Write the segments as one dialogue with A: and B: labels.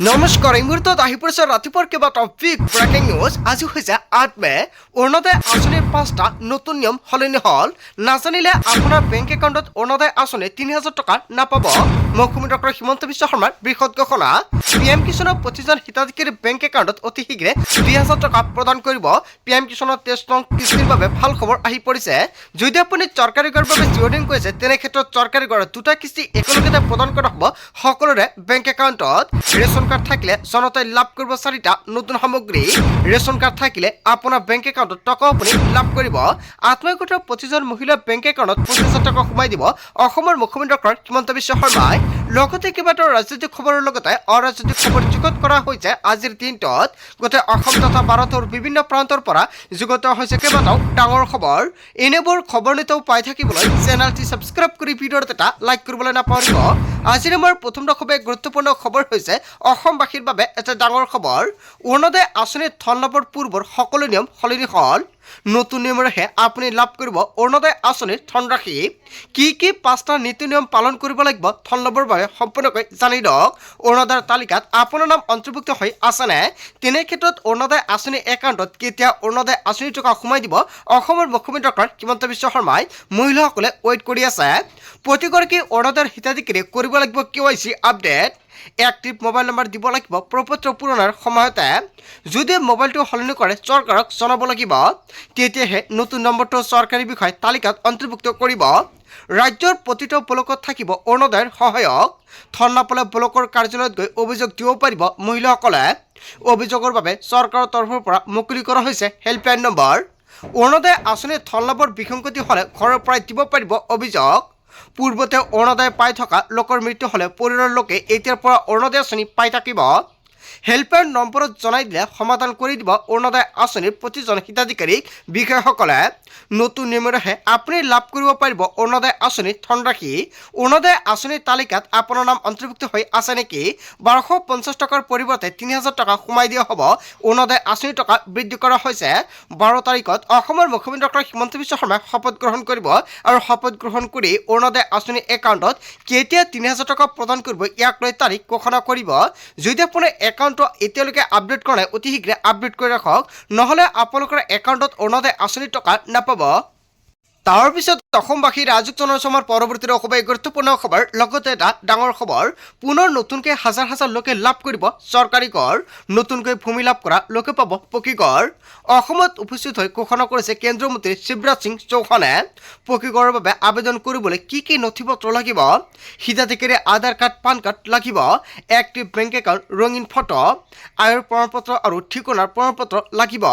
A: নমস্কাৰ এই মুহূৰ্তত আহি পৰিছে ৰাতিপুৱাৰ কেইবাটাও বিগ ব্ৰেকিং নিউজ। আজি হৈছে ৮ মে। অৰুণোদয় আঁচনিৰ ৫টা নতুন নিয়ম সলনি হ'ল। নাজানিলে আপোনাৰ বেংক একাউণ্টত অৰুণোদয় আঁচনি ৩০০০ টকা নাপাব। মুখ্যমন্ত্ৰী ডক্টৰ হিমন্ত বিশ্ব শৰ্মাৰ বৃহৎ ঘোষণা। PM কিষাণৰ প্ৰতিজন হিতাধিকাৰীৰ বেংক একাউণ্টত অতি শীঘ্ৰে ২০০০ টকা প্ৰদান কৰিব। PM কিষাণৰ ২৩ নং কিস্তিৰ বাবে ভাল খবৰ আহি পৰিছে। যদি আপুনি চৰকাৰী ঘৰৰ বাবে জিঅ'ৰিং কৰিছে তেনে ক্ষেত্ৰত চৰকাৰী ঘৰৰ দুটা কিস্তি একেলগতে প্ৰদান কৰা হ'ব সকলোৰে বেংক একাউণ্টত। ৰেচন কাৰ্ড থাকিলে জনতাই লাভ কৰিব ৪টা নতুন সামগ্ৰী। ৰেচন কাৰ্ড থাকিলে আপোনাৰ বেংক একাউণ্টত টকা আপুনি লাভ কৰিব। আত্মসহায়ক গোটৰ প্ৰতিজন মহিলাৰ বেংক একাউণ্টত ২৫,০০০ টকা সোমাই দিব অসমৰ মুখ্যমন্ত্ৰী ডক্টৰ হিমন্ত বিশ্ব শৰ্মাই। লগতে কেইবাটাও ৰাজনৈতিক খবৰৰ লগতে অৰাজনৈতিক খবৰ যুগত কৰা হৈছে। আজিৰ দিনটোত গোটেই অসম তথা ভাৰতৰ বিভিন্ন প্ৰান্তৰ পৰা যুগত হৈছে কেইবাটাও ডাঙৰ খবৰ। এনেবোৰ খবৰ নিতৌ পাই থাকিবলৈ চেনেলটি ছাবস্ক্ৰাইব কৰি ভিডিঅ'ত এটা লাইক কৰিবলৈ নাপাহৰিব। আজিৰ আমাৰ প্ৰথমটো খুবেই গুৰুত্বপূৰ্ণ খবৰ হৈছে অসমবাসীৰ বাবে এটা ডাঙৰ খবৰ। অৰুণোদয় আঁচনিৰ ধন লাভৰ পূৰ্বৰ সকলো নিয়ম সলনি হ'ল। নতুন নিয়মেৰেহে আপুনি লাভ কৰিব অৰুণোদয় আঁচনিৰ ধনৰাশি। কি ৫টা নীতি নিয়ম পালন কৰিব লাগিব ধন লাভৰ বাবে সম্পূৰ্ণকৈ জানি লওক। অৰুণোদয়ৰ তালিকাত আপোনাৰ নাম অন্তৰ্ভুক্ত হৈ আছেনে? তেনে ক্ষেত্ৰত অৰুণোদয় আঁচনি একাউণ্টত কেতিয়া অৰুণোদয় আঁচনিৰ টকা সোমাই দিব অসমৰ মুখ্যমন্ত্ৰী ডক্টৰ হিমন্ত বিশ্ব শৰ্মাই। মহিলাসকলে ৱেইট কৰি আছে। প্ৰতিগৰাকী অৰুণোদয়ৰ হিতাধিকাৰীয়ে কৰিব লাগিব KYC update. Active mobile number দিব লাগিব প্ৰপত্ৰ পূৰণৰ সময়তে। যদি মোবাইলটো সলনি কৰে চৰকাৰক জনাব লাগিব। তেতিয়াহে নতুন নম্বৰটো চৰকাৰী বিষয় তালিকাত অন্তৰ্ভুক্ত কৰিব। ৰাজ্যৰ প্ৰতিটো ব্লকত থাকিব অৰুণোদয়ৰ সহায়ক। ধন নাপালে ব্লকৰ কাৰ্যালয়ত গৈ অভিযোগ দিব পাৰিব মহিলাসকলে। অভিযোগৰ বাবে চৰকাৰৰ তৰফৰ পৰা মুকলি কৰা হৈছে হেল্পলাইন নম্বৰ। অৰুণোদয় আঁচনিৰ ধন লাভৰ বিসংগতি হ'লে ঘৰৰ পৰাই দিব পাৰিব অভিযোগ। পূৰ্বতে অৰুণোদয় পাই থকা লোকৰ মৃত্যু হ'লে পৰিয়ালৰ লোকে এতিয়াৰ পৰা অৰুণোদয় আঁচনি পাই থাকিব। হেল্পলাইন নম্বৰত জনাই দিলে সমাধান কৰি দিব অৰুণোদয় আঁচনিৰ প্ৰতিজন হিতাধিকাৰীক বিষয়াসকলে। নতুন নিয়মেৰেহে আপুনি লাভ কৰিব পাৰিব অৰুণোদয় আঁচনিৰ ধনৰাশি। অৰুণোদয় আঁচনিৰ তালিকাত আপোনাৰ নাম অন্তৰ্ভুক্ত হৈ আছে নেকি? ১২৫০ টকাৰ পৰিৱৰ্তে ৩০০০ টকা সোমাই দিয়া হ'ব। অৰুণোদয় আঁচনিৰ টকা বৃদ্ধি কৰা হৈছে। ১২ তাৰিখত অসমৰ মুখ্যমন্ত্ৰী ডক্টৰ হিমন্ত বিশ্ব শৰ্মাই শপত গ্ৰহণ কৰিব আৰু শপত গ্ৰহণ কৰি অৰুণোদয় আঁচনিৰ একাউণ্টত কেতিয়া ৩০০০ টকা প্ৰদান কৰিব ইয়াক লৈ তাৰিখ ঘোষণা কৰিব। যদি আপোনাৰ একাউণ্টটো এতিয়ালৈকে আপডেট কৰা নাই অতি শীঘ্ৰে আপডেট কৰি ৰাখক, নহ'লে আপোনালোকৰ একাউণ্টত অৰুণোদয় আঁচনিৰ টকা নাপাব। তাৰ পিছত অসমবাসী ৰাজুক জনসমাৰ পৰৱৰ্তী খুবেই গুৰুত্বপূৰ্ণ খবৰ। লগতে এটা ডাঙৰ খবৰ, পুনৰ নতুনকৈ হাজাৰ হাজাৰ লোকে লাভ কৰিব চৰকাৰী ঘৰ। নতুনকৈ ভূমি লাভ কৰা লোকে পাব পকী ঘৰ। অসমত উপস্থিত হৈ ঘোষণা কৰিছে কেন্দ্ৰীয় মন্ত্ৰী শিৱৰাজ সিং চৌহানে। পকী ঘৰৰ বাবে আবেদন কৰিবলৈ কি নথি পত্ৰ লাগিব? হিতাধিকাৰী আধাৰ কাৰ্ড, পান কাৰ্ড লাগিব। এক্টিভ বেংক একাউণ্ট, ৰঙীন ফটো, আয়ৰ প্ৰমাণপত্ৰ আৰু ঠিকনাৰ প্ৰমাণপত্ৰ লাগিব।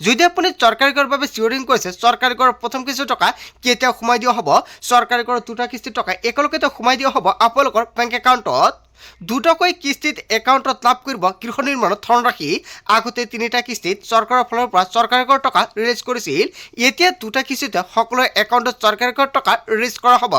A: যদি আপুনি চৰকাৰী ঘৰৰ বাবে জিঅ'ৰিং কৰিছে চৰকাৰী ঘৰৰ প্ৰথম কিস্তিৰ টকা কেতিয়া সোমাই দিয়া হ'ব? চৰকাৰী ঘৰৰ দুটা কিস্তিৰ টকা একেলগতে সোমাই দিয়া হ'ব আপোনালোকৰ বেংক একাউণ্টত। দুটাকৈ কিস্তিত একাউণ্টত লাভ কৰিব গৃহ নিৰ্মাণৰ ধনৰাশি। আগতে 3টা কিস্তিত চৰকাৰৰ ফালৰ পৰা চৰকাৰী ঘৰৰ টকা ৰিলিজ কৰিছিল। এতিয়া দুটা কিস্তিতে সকলোৰে একাউণ্টত চৰকাৰী ঘৰৰ টকা ৰিলিজ কৰা হ'ব।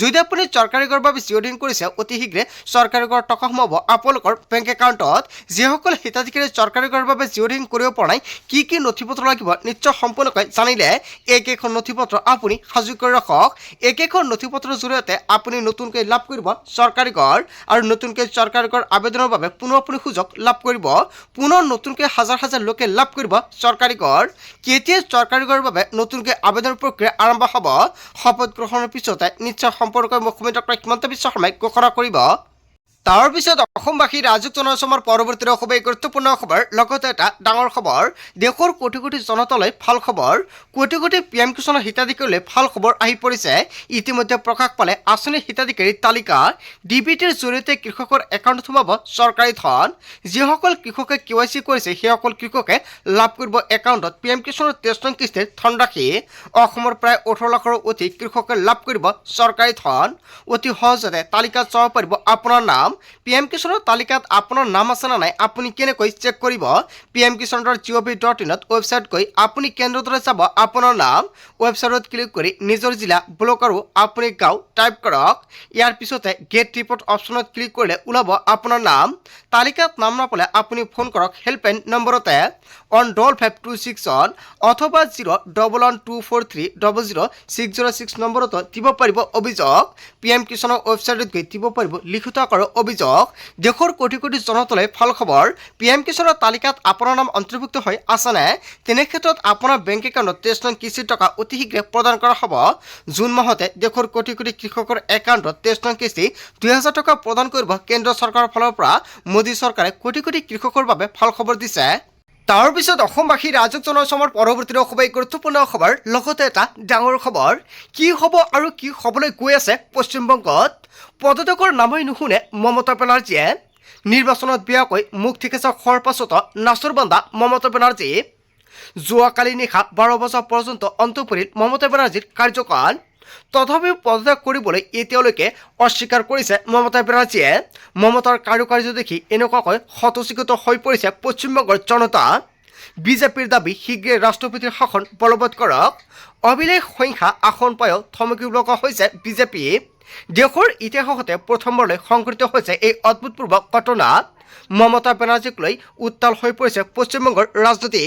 A: যদি আপুনি চৰকাৰী ঘৰৰ বাবে জিঅ'ৰিং কৰিছে অতি শীঘ্ৰে চৰকাৰী ঘৰৰ টকা সোমাব আপোনালোকৰ বেংক একাউণ্টত। যিসকল হিতাধিকাৰী চৰকাৰী ঘৰৰ বাবে জিঅ'ৰিং কৰিব পৰা নাই কি নথি পত্ৰ লাগিব নিশ্চয় সম্পূৰ্ণকৈ জানিলে এইকেইখন নথি পত্ৰ আপুনি সাজু কৰি ৰাখক। এইকেইখন নথি পত্ৰৰ জৰিয়তে আপুনি নতুনকৈ লাভ কৰিব চৰকাৰী ঘৰ আৰু নতুনকৈ চৰকাৰী ঘৰ আবেদনৰ বাবে পুনৰ আপুনি সুযোগ লাভ কৰিব। পুনৰ নতুনকৈ হাজাৰ হাজাৰ লোকে লাভ কৰিব চৰকাৰী ঘৰ। কেতিয়া চৰকাৰী ঘৰৰ বাবে নতুনকৈ আবেদন প্ৰক্ৰিয়া আৰম্ভ হ'ব? শপত গ্ৰহণৰ পিছতে নিশ্চয় সম্পৰ্কে মুখ্যমন্ত্ৰী ডক্টৰ হিমন্ত বিশ্ব শৰ্মাই ঘোষণা কৰিব। তাৰ পিছত অসমবাসী ৰাজুক জনসমাৰ পৰৱৰ্তী খুবেই গুৰুত্বপূৰ্ণ খবৰ। লগতে এটা ডাঙৰ খবৰ, দেশৰ কোটি কোটি জনতালৈ ভাল খবৰ। কোটি কোটি PM কিষাণৰ হিতাধিকাৰীলৈ ভাল খবৰ আহি পৰিছে। ইতিমধ্যে প্ৰকাশ পালে আঁচনিৰ হিতাধিকাৰীৰ তালিকা। DBTৰ জৰিয়তে কৃষকৰ একাউণ্টত সোমাব চৰকাৰী ধন। যিসকল কৃষকে KYC কৰিছে সেইসকল কৃষকে লাভ কৰিব একাউণ্টত PM কিষাণৰ 23 নং কিস্তিৰ ধনৰাশি। অসমৰ প্ৰায় 18 লাখৰো অধিক কৃষকে লাভ কৰিব চৰকাৰী ধন। অতি সহজতে তালিকাত চাব পাৰিব আপোনাৰ নাম। PM কিষাণৰ তালিকাত আপোনাৰ নাম আছে নে নাই আপুনি কেনেকৈ চেক কৰিব? pmkisan.gov.in ৱেবছাইট গৈ আপুনি কেন্দ্ৰটোলৈ চাব আপোনাৰ নাম। ৱেবছাইটত ক্লিক কৰি নিজৰ জিলা, ব্লক আৰু আপুনি গাঁও টাইপ কৰক। ইয়াৰ পিছতে গেট ৰিপৰ্ট অপশ্যনত ক্লিক কৰিলে ওলাব আপোনাৰ নাম। তালিকাত নাম নাপালে আপুনি ফোন কৰক হেল্পলাইন নম্বৰতে 15526 অথবা 01124300606 নম্বৰত দিব পাৰিব অভিযোগ। PM কিষাণৰ ৱেবছাইটত গৈ দিব পাৰিব লিখিত আকাৰৰ অভিযোগ। দেশৰ কোটি কোটি জনতালৈ ভাল খবৰ, PM কিষাণৰ তালিকাত আপোনাৰ নাম অন্তৰ্ভুক্ত হৈ আছেনে? তেনে ক্ষেত্ৰত আপোনাৰ বেংক একাউণ্টত 23 নং কিস্তিৰ টকা অতি শীঘ্ৰে প্ৰদান কৰা হ'ব। জুন মাহতে দেশৰ কোটি কোটি কৃষকৰ একাউণ্টত 23 নং কিস্তি 2000 টকা প্ৰদান কৰিব কেন্দ্ৰ চৰকাৰৰ ফালৰ পৰা। মোদী চৰকাৰে কোটি কোটি কৃষকৰ বাবে ভাল খবৰ দিছে। তাৰ পিছত অসমবাসী ৰাইজক জনোৱা সময়ৰ পৰৱৰ্তী খুবেই গুৰুত্বপূৰ্ণ খবৰ, লগতে এটা ডাঙৰ খবৰ। কি হ'ব আৰু কি হ'বলৈ গৈ আছে পশ্চিমবংগত? পদত্যাগৰ নামেই নুশুনে মমতা বেনাৰ্জীয়ে। নিৰ্বাচনত বেয়াকৈ মুখ থিকেছা খোৱাৰ পাছতো নাচৰবান্দা মমতা বেনাৰ্জী। যোৱাকালি নিশা 12 বজা পৰ্যন্ত অন্ত পৰিল মমতা বেনাৰ্জীৰ কাৰ্যকাল। তথাপিও পদত্যাগ কৰিবলৈ এতিয়ালৈকে অস্বীকাৰ কৰিছে মমতা বেনাৰ্জীয়ে। মমতাৰ কাৰ্যকাৰ্য দেখি এনেকুৱাকৈ হতচিকিত হৈ পৰিছে পশ্চিমবংগৰ জনতা। বিজেপিৰ দাবী শীঘ্ৰে ৰাষ্ট্ৰপতিৰ শাসন বলবৎ কৰক। অভিলেখ সংখ্যা আসন পায়ো থমকিব লগা হৈছে বিজেপি। দেশৰ ইতিহাসতে প্ৰথমবাৰলৈ সংঘটিত হৈছে এই অভূতপূৰ্ব ঘটনা। মমতা বেনাৰ্জীক লৈ উত্তাল হৈ পৰিছে পশ্চিমবংগৰ ৰাজনীতি।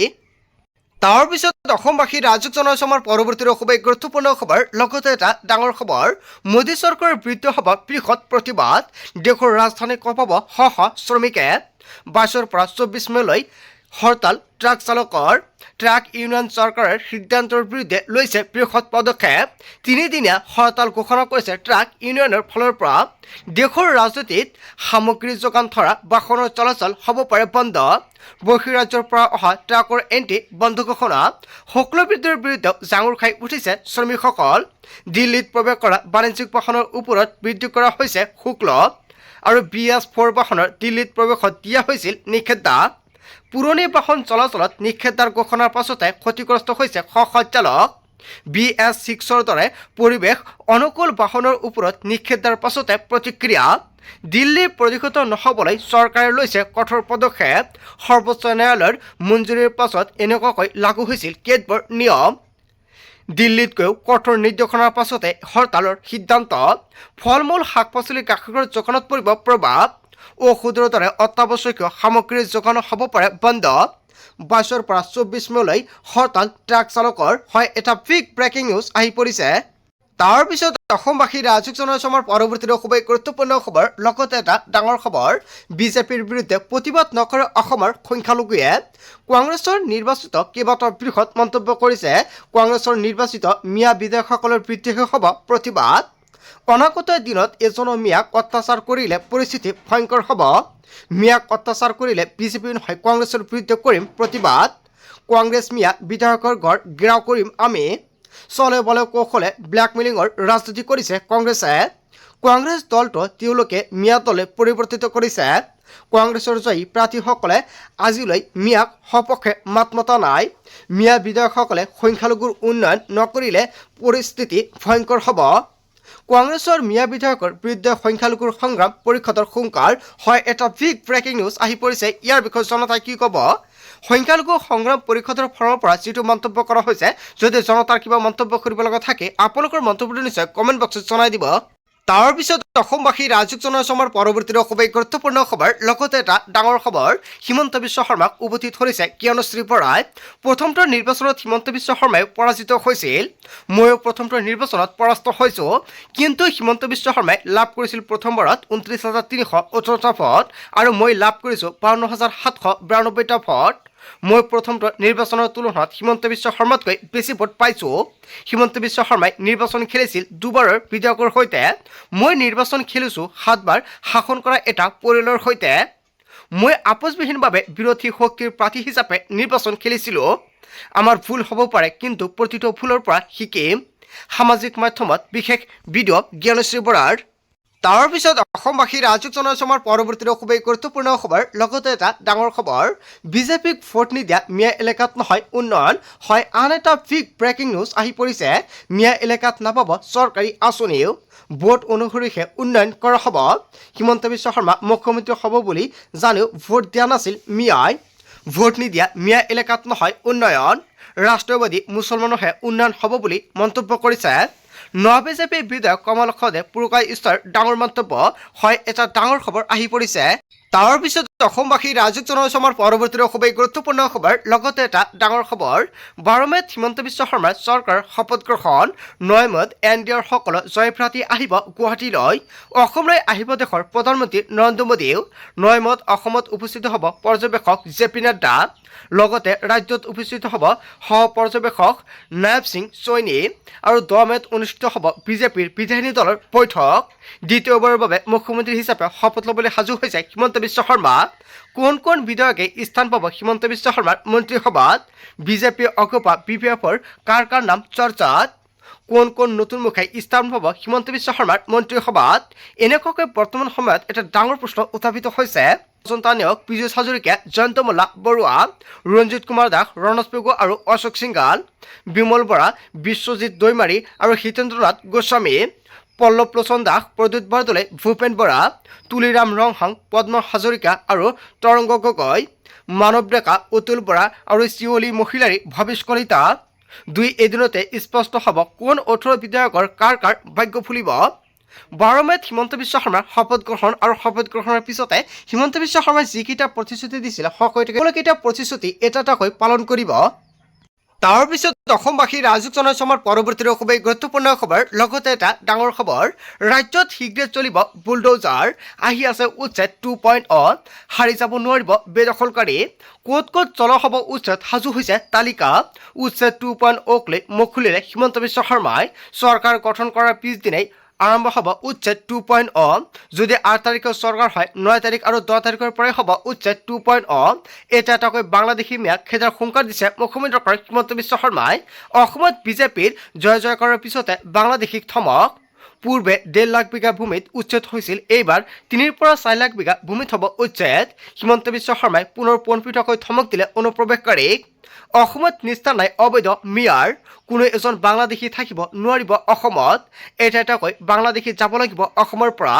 A: তাৰ পিছত অসমবাসী ৰাইজক জনোৱা সময়ৰ পৰৱৰ্তী খুবেই গুৰুত্বপূৰ্ণ খবৰ, লগতে এটা ডাঙৰ খবৰ। মোদী চৰকাৰৰ বিৰুদ্ধে হ'ব বৃহৎ প্ৰতিবাদ। দেশৰ ৰাজধানী কঁপাব শ শ শ্ৰমিকে। 22ৰ পৰা 24 মেলৈ হৰতাল। ট্ৰাক চালকৰ ট্ৰাক ইউনিয়ন চৰকাৰৰ সিদ্ধান্তৰ বিৰুদ্ধে লৈছে বৃহৎ পদক্ষেপ। 3 দিনীয়া হৰতাল ঘোষণা কৰিছে ট্ৰাক ইউনিয়নৰ ফালৰ পৰা। দেশৰ ৰাজনীতিত সামগ্ৰী যোগান ধৰা বাহনৰ চলাচল হ'ব পাৰে বন্ধ। বহিৰাজ্যৰ পৰা অহা ট্ৰাকৰ এণ্ট্ৰি বন্ধ ঘোষণা। শুল্কবৃদ্ধিৰ বিৰুদ্ধে জাঙুৰ খাই উঠিছে শ্ৰমিকসকল। দিল্লীত প্ৰৱেশ কৰা বাণিজ্যিক বাহনৰ ওপৰত বৃদ্ধি কৰা হৈছে শুল্ক। আৰু BS4 বাহনৰ দিল্লীত প্ৰৱেশত দিয়া হৈছিল নিষেধাজ্ঞা। পুৰণি বাহন চলাচলত নিষেধাজ্ঞাৰ ঘোষণাৰ পাছতে ক্ষতিগ্ৰস্ত হৈছে শ শ চালক। BS6ৰ দৰে পৰিৱেশ অনুকূল বাহনৰ ওপৰত নিষেধাজ্ঞাৰ পাছতে প্ৰতিক্ৰিয়া। দিল্লী প্ৰদূষিত নহ'বলৈ চৰকাৰে লৈছে কঠোৰ পদক্ষেপ। সৰ্বোচ্চ ন্যায়ালয়ৰ মঞ্জুৰিৰ পাছত এনেকুৱাকৈ লাগু হৈছিল কেতবোৰ নিয়ম। দিল্লীতকৈও কঠোৰ নিৰ্দেশনাৰ পাছতে হৰতালৰ সিদ্ধান্ত। ফল মূল শাক পাচলি গাখীৰৰ যোগানত পৰিব প্ৰভাৱ। ঔষধৰ দৰে অত্যাৱশ্যকীয় সামগ্ৰীৰ যোগান হ'ব পাৰে বন্ধ। 22ৰ পৰা 24 মেলৈ হৰতাল ট্ৰাক চালকৰ। হয়, এটা বিগ ব্ৰেকিং নিউজ আহি পৰিছে। তাৰ পিছত অসমবাসী ৰাইজক জনোৱা সময়ৰ পৰৱৰ্তী খুবেই গুৰুত্বপূৰ্ণ খবৰ, লগতে এটা ডাঙৰ খবৰ। বিজেপিৰ বিৰুদ্ধে প্ৰতিবাদ নকৰে অসমৰ সংখ্যালঘুৱে। কংগ্ৰেছৰ নিৰ্বাচিত কেইবাটাও বৃহৎ মন্তব্য কৰিছে। কংগ্ৰেছৰ নিৰ্বাচিত মিয়া বিধায়কসকলৰ বিৰুদ্ধে হ'ব প্ৰতিবাদ। অনাগত দিনত এজনো মিয়াক অত্যাচাৰ কৰিলে পৰিস্থিতি ভয়ংকৰ হ'ব। মিয়াক অত্যাচাৰ কৰিলে বিজেপি নহয় কংগ্ৰেছৰ বিৰুদ্ধে কৰিম প্ৰতিবাদ। কংগ্ৰেছ মিয়া বিধায়কৰ ঘৰ ঘেৰাও কৰিম আমি। চলে বলে কৌশলে ব্লেকমেইলিঙৰ ৰাজনীতি কৰিছে কংগ্ৰেছে। কংগ্ৰেছ দলটো তেওঁলোকে মিয়া দলে পৰিৱৰ্তিত কৰিছে। কংগ্ৰেছৰ জয়ী প্ৰাৰ্থীসকলে আজিলৈ মিয়াক সপক্ষে মাত মতা নাই। মিয়া বিধায়কসকলে সংখ্যালঘুৰ উন্নয়ন নকৰিলে পৰিস্থিতি ভয়ংকৰ হ'ব। কংগ্ৰেছৰ মিয়া বিধায়কৰ বিৰুদ্ধে সংখ্যালঘুৰ সংগ্ৰাম পৰিষদৰ হুংকাৰ। হয়, এটা বিগ ব্ৰেকিং নিউজ আহি পৰিছে। ইয়াৰ বিষয়ে জনতাই কি ক'ব? সংখ্যালঘু সংগ্ৰাম পৰিষদৰ ফালৰ পৰা যিটো মন্তব্য কৰা হৈছে, যদি জনতাৰ কিবা মন্তব্য কৰিব লগা থাকে আপোনালোকৰ মন্তব্যটো নিশ্চয় কমেণ্ট বক্সত জনাই দিব। তাৰ পিছত অসমবাসী ৰাইজক জনোৱা সময়ৰ পৰৱৰ্তী খুবেই গুৰুত্বপূৰ্ণ খবৰ, লগতে এটা ডাঙৰ খবৰ। হিমন্ত বিশ্ব শৰ্মাক উভতি ধৰিছে জ্ঞানশ্ৰী বৰাই। প্ৰথমটো নিৰ্বাচনত হিমন্ত বিশ্ব শৰ্মাই পৰাজিত হৈছিল। ময়ো প্ৰথমটো নিৰ্বাচনত পৰাস্ত হৈছোঁ। কিন্তু হিমন্ত বিশ্ব শৰ্মাই লাভ কৰিছিল প্ৰথমবাৰত 29,318টা ভোট আৰু মই লাভ কৰিছোঁ 52,792টা ভোট। মই প্ৰথমটো নিৰ্বাচনৰ তুলনাত হিমন্ত বিশ্ব শৰ্মাতকৈ বেছি ভোট পাইছোঁ। হিমন্ত বিশ্ব শৰ্মাই নিৰ্বাচন খেলিছিল দুবাৰৰ বিধায়কৰ সৈতে। মই নিৰ্বাচন খেলিছোঁ 7 বাৰ শাসন কৰা এটা পৰিয়ালৰ সৈতে। মই আপোচবিহীনভাৱে বিৰোধী শক্তিৰ প্ৰাৰ্থী হিচাপে নিৰ্বাচন খেলিছিলোঁ। আমাৰ ভুল হ'ব পাৰে, কিন্তু প্ৰতিটো ভুলৰ পৰা শিকিম। সামাজিক মাধ্যমত বিশেষ ভিডিঅ' জ্ঞানশ্ৰী বৰাৰ। তাৰ পিছত অসমবাসী ৰাইজক জনোৱা সময়ৰ পৰৱৰ্তী খুবেই গুৰুত্বপূৰ্ণ খবৰ, লগতে এটা ডাঙৰ খবৰ। বিজেপিক ভোট নিদিয়া মিয়া এলেকাত নহয় উন্নয়ন। হয়, আন এটা বিগ ব্ৰেকিং নিউজ আহি পৰিছে। মিয়া এলেকাত নাপাব চৰকাৰী আঁচনিও। ভোট অনুসৰিহে উন্নয়ন কৰা হ'ব। হিমন্ত বিশ্ব শৰ্মা মুখ্যমন্ত্ৰী হ'ব বুলি জানিও ভোট দিয়া নাছিল মিয়াই। ভোট নিদিয়া মিয়া এলেকাত নহয় উন্নয়ন। ৰাষ্ট্ৰীয়বাদী মুছলমানৰহে উন্নয়ন হ'ব বুলি মন্তব্য কৰিছে বিজেপি বিধায়ক কমল খদে পুৰকাই ইষ্টাৰ ডাঙৰ মন্তব্য। হয়, এটা ডাঙৰ খবৰ আহি পৰিছে। তাৰ পিছত অসমবাসী ৰাইজক জনাইছোঁ আমাৰ পৰৱৰ্তী খুবেই গুৰুত্বপূৰ্ণ খবৰ লগতে এটা ডাঙৰ খবৰ 12 মেত হিমন্ত বিশ্ব শৰ্মাৰ চৰকাৰ শপত গ্ৰহণ 9 মেত NDAৰ সকলো জয়প্ৰাৰ্থী আহিব গুৱাহাটীলৈ অসমলৈ আহিব দেশৰ প্ৰধানমন্ত্ৰী নৰেন্দ্ৰ মোদীও 9 মেত অসমত উপস্থিত হ'ব পৰ্যবেক্ষক JP নাড্ডা লগতে ৰাজ্যত উপস্থিত হ'ব সহ পৰ্যবেক্ষক নায়ব সিং চৈনী আৰু 10 মেত অনুষ্ঠিত হ'ব বিজেপিৰ বিধায়িনী দলৰ বৈঠক দ্বিতীয়বাৰৰ বাবে মুখ্যমন্ত্ৰী হিচাপে শপত ল'বলৈ সাজু হৈছে হিমন্ত বিশ্ব শৰ্মা কোন বিধায়কে স্থান পাব হিমন্ত বিশ্ব শৰ্মাৰ মন্ত্ৰীসভাত বিজেপি অগপা BPFৰ কাৰ নাম চৰ্চাত কোন নতুন মুখাই স্থান পাব হিমন্ত বিশ্ব শৰ্মাৰ মন্ত্ৰীসভাত এনেকুৱাকৈ বৰ্তমান সময়ত এটা ডাঙৰ প্ৰশ্ন উত্থাপিত হৈছে সন্তানীয়ক পীযুষ হাজৰিকা জয়ন্ত মল্লা বৰুৱা ৰঞ্জিত কুমাৰ দাস ৰণজ পেগু আৰু অশোক সিংগাল বিমল বৰা বিশ্বজিৎ দৈমাৰী আৰু হিতেন্দ্ৰনাথ গোস্বামী পল্লৱ লোচন দাস প্ৰদ্যুৎ বৰদলৈ ভূপেন বৰা তুলিৰাম ৰংহাং পদ্ম হাজৰিকা আৰু তৰংগ গগৈ মানৱ ডেকা অতুল বৰা আৰু শিৱলী মহিলাৰী ভৱেশ কলিতা দুই এদিনতে স্পষ্ট হ'ব কোন 18 বিধায়কৰ কাৰ ভাগ্য ফুলিব 12 মেত হিমন্ত বিশ্ব শৰ্মাৰ শপত গ্ৰহণ আৰু শপত গ্ৰহণৰ পিছতে হিমন্ত বিশ্ব শৰ্মাই যিকেইটা প্ৰতিশ্ৰুতি দিছিল সকলোকেইটা প্ৰতিশ্ৰুতি এটাকৈ পালন কৰিব তাৰ পিছত অসমবাসী ৰাইজক জনাইছোঁ আমাৰ পৰৱৰ্তী খুবেই গুৰুত্বপূৰ্ণ খবৰ লগতে এটা ডাঙৰ খবৰ ৰাজ্যত শীঘ্ৰে চলিব বুলডোজাৰ আহি আছে উচ্ছেদ 2.0 হাৰি যাব নোৱাৰিব বেদখলকাৰী ক'ত চলা হ'ব উচ্ছেদ সাজু হৈছে তালিকা উচ্ছেদ 2.0 লৈ মুখ খুলিলে হিমন্ত বিশ্ব শৰ্মাই চৰকাৰ গঠন কৰাৰ পিছদিনাই আৰম্ভ হ'ব উচ্ছেদ 2.0 যদি 8 তাৰিখৰ চৰকাৰ হয় 9 তাৰিখ আৰু 10 তাৰিখৰ পৰাই হ'ব উচ্ছেদ 2.0 এটাকৈ বাংলাদেশী ম্যাগ খেদাৰ হুংকাৰ দিছে মুখ্যমন্ত্ৰী হিমন্ত বিশ্ব শৰ্মাই অসমত বিজেপিৰ জয়কাৰৰ পিছতে বাংলাদেশীক থমক পূৰ্বে 1.5 লাখ বিঘা ভূমিত উচ্ছেদ হৈছিল এইবাৰ 3 পৰা 4 লাখ বিঘা ভূমিত হ'ব উচ্ছেদ হিমন্ত বিশ্ব শৰ্মাই পুনৰ পোনপটীয়াকৈ থমক দিলে অনুপ্ৰৱেশকাৰীক অসমত নিষ্ঠা নাই অবৈধ মিয়াৰ কোনো এজন বাংলাদেশী থাকিব নোৱাৰিব অসমত এটাকৈ বাংলাদেশী যাব লাগিব অসমৰ পৰা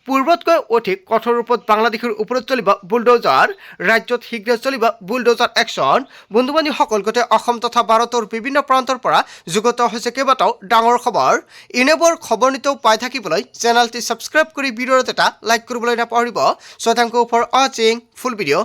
A: পূৰ্বতকৈ অধিক কঠোৰ ৰূপত বাংলাদেশৰ ওপৰত চলিব বুলডোজাৰ ৰাজ্যত শীঘ্ৰে চলিব বুলডোজাৰ একশ্যন বন্ধু-বান্ধৱীসকল গোটেই অসম তথা ভাৰতৰ বিভিন্ন প্ৰান্তৰ পৰা যুগত হৈছে কেইবাটাও ডাঙৰ খবৰ এনেবোৰ খবৰ নিতৌ পাই থাকিবলৈ চেনেলটি ছাবস্ক্ৰাইব কৰি ভিডিঅ'ত এটা লাইক কৰিবলৈ নাপাহৰিব। So thank you for watching full video.